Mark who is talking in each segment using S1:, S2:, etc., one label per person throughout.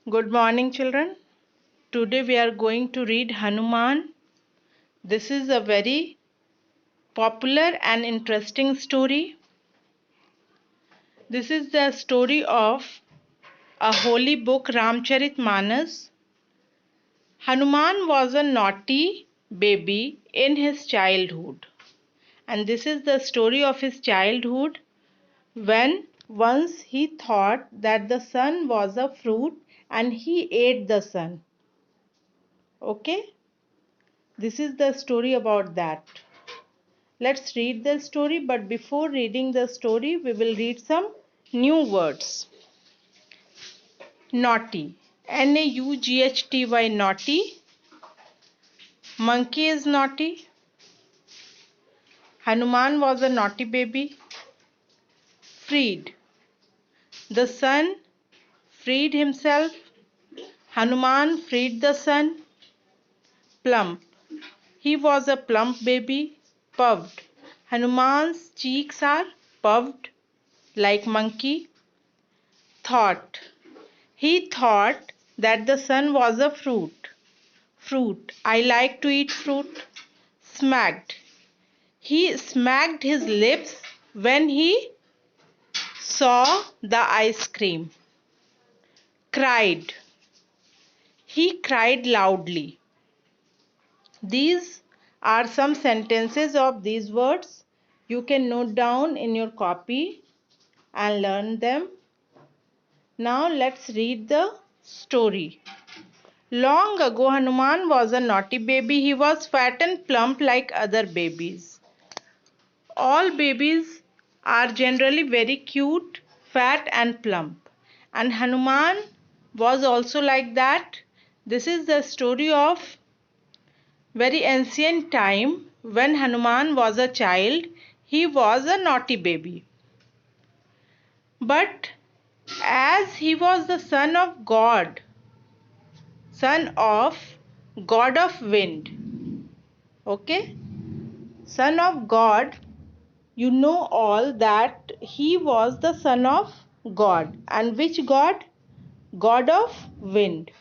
S1: Good morning, children. Today we are going to read Hanuman. This is a very popular and interesting story. This is the story of a holy book, Ramcharitmanas. Hanuman was a naughty baby in his childhood. And this is the story of his childhood when once he thought that the sun was a fruit and he ate the sun. Okay? This is the story about that. Let's read the story, but before reading the story, we will read some new words. Naughty. Naughty. Naughty. Monkey is naughty. Hanuman was a naughty baby. Freed. The sun freed himself. Hanuman freed the sun. Plump. He was a plump baby. Puffed. Hanuman's cheeks are puffed like monkey. Thought. He thought that the sun was a fruit. Fruit. I like to eat fruit. Smacked. He smacked his lips when he saw the ice cream. Cried. He cried loudly. These are some sentences of these words. You can note down in your copy and learn them. Now let's read the story. Long ago, Hanuman was a naughty baby. He was fat and plump like other babies. All babies are generally very cute, fat and plump. And Hanuman was also like that. This is the story of very ancient time when Hanuman was a child. He was a naughty baby. But as he was the son of God of wind, okay, son of God, you know all that he was the son of God. And which God? God of wind.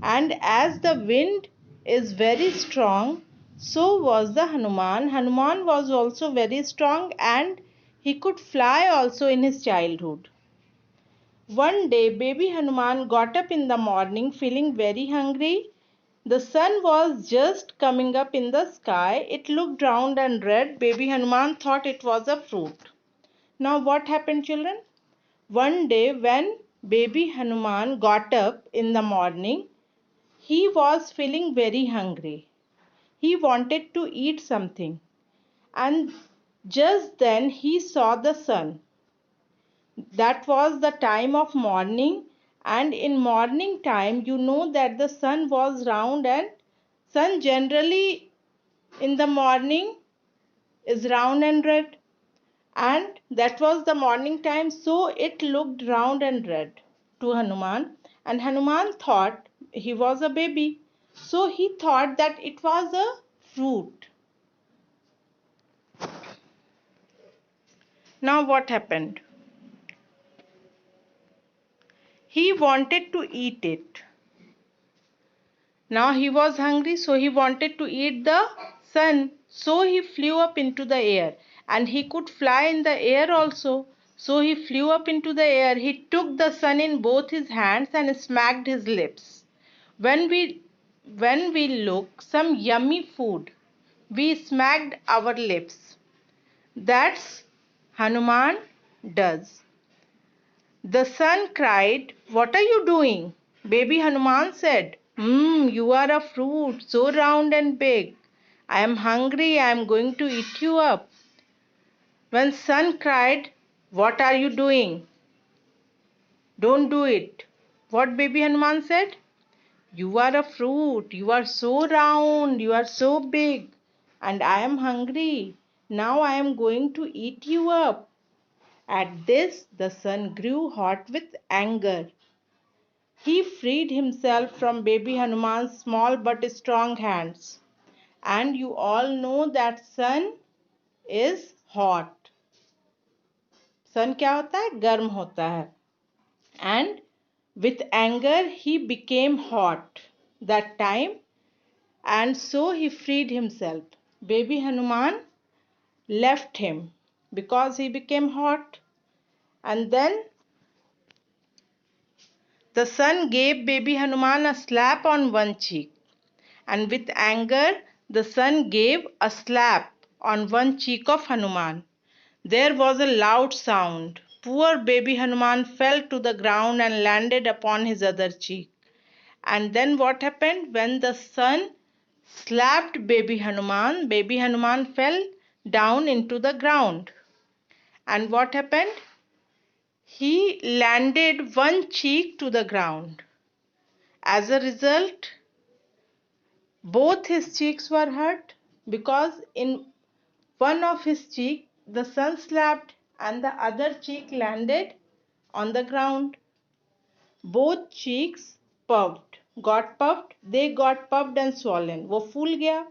S1: And as the wind is very strong, so was the Hanuman. Hanuman was also very strong and he could fly also in his childhood. One day, baby Hanuman got up in the morning feeling very hungry. The sun was just coming up in the sky. It looked round and red. Baby Hanuman thought it was a fruit. Now what happened, children? One day when baby Hanuman got up in the morning, he was feeling very hungry. He wanted to eat something. And just then he saw the sun. That was the time of morning, and in morning time you know that the sun was round, and sun generally in the morning is round and red, and that was the morning time, so it looked round and red to Hanuman. And Hanuman thought, he was a baby, so he thought that it was a fruit. Now what happened? He wanted to eat it. Now he was hungry, so he wanted to eat the sun. So he flew up into the air, and he could fly in the air also. So he flew up into the air. He took the sun in both his hands and smacked his lips. When we look some yummy food, we smacked our lips. That's Hanuman does. The sun cried, "What are you doing?" Baby Hanuman said, you are a fruit so round and big. I am hungry, I am going to eat you up. When sun cried, "What are you doing? Don't do it." What baby Hanuman said? You are a fruit, you are so round, you are so big, and I am hungry. Now I am going to eat you up. At this, the sun grew hot with anger. He freed himself from baby Hanuman's small but strong hands. And you all know that sun is hot. Sun क्या होता है? गर्म होता है. And With anger he became hot that time, and so he freed himself. Baby Hanuman left him because he became hot, and then the sun gave baby Hanuman a slap on one cheek, and with anger the sun gave a slap on one cheek of Hanuman. There was a loud sound. Poor baby Hanuman fell to the ground and landed upon his other cheek. And then what happened? When the sun slapped baby Hanuman fell down into the ground. And what happened? He landed one cheek to the ground. As a result, both his cheeks were hurt because in one of his cheek the sun slapped and the other cheek landed on the ground. Both cheeks they got puffed and swollen. वो फूल गया.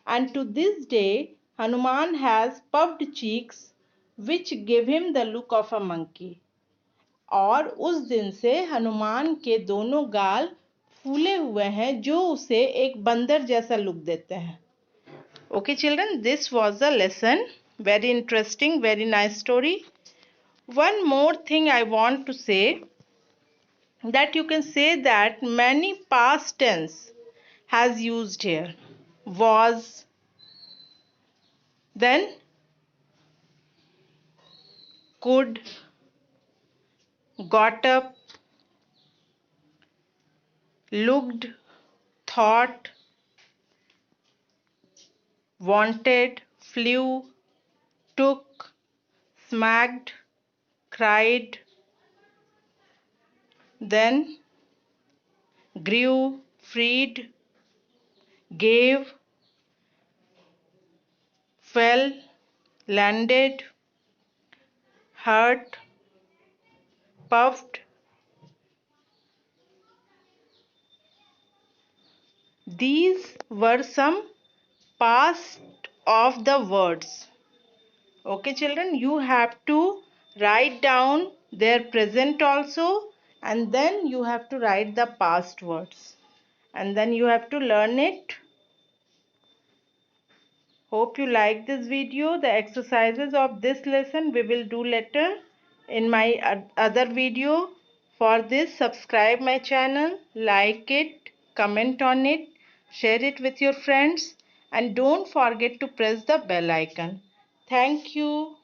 S1: And to this day, Hanuman has puffed cheeks which give him the look of a monkey. और उस दिन से हनुमान के दोनों गाल फूले हुए हैं जो उसे एक बंदर जैसा लुक देते हैं. Okay children, this was the lesson. Very interesting, very nice story. One more thing I want to say, that you can say that many past tense has used here. Was, then could, got up, looked, thought, wanted, flew, took, smacked, cried, then grew, freed, gave, fell, landed, hurt, puffed. These were some past of the words. Okay children, you have to write down their present also, and then you have to write the past words, and then you have to learn it. Hope you like this video. The exercises of this lesson we will do later in my other video. For this, subscribe my channel, like it, comment on it, share it with your friends, and don't forget to press the bell icon. Thank you.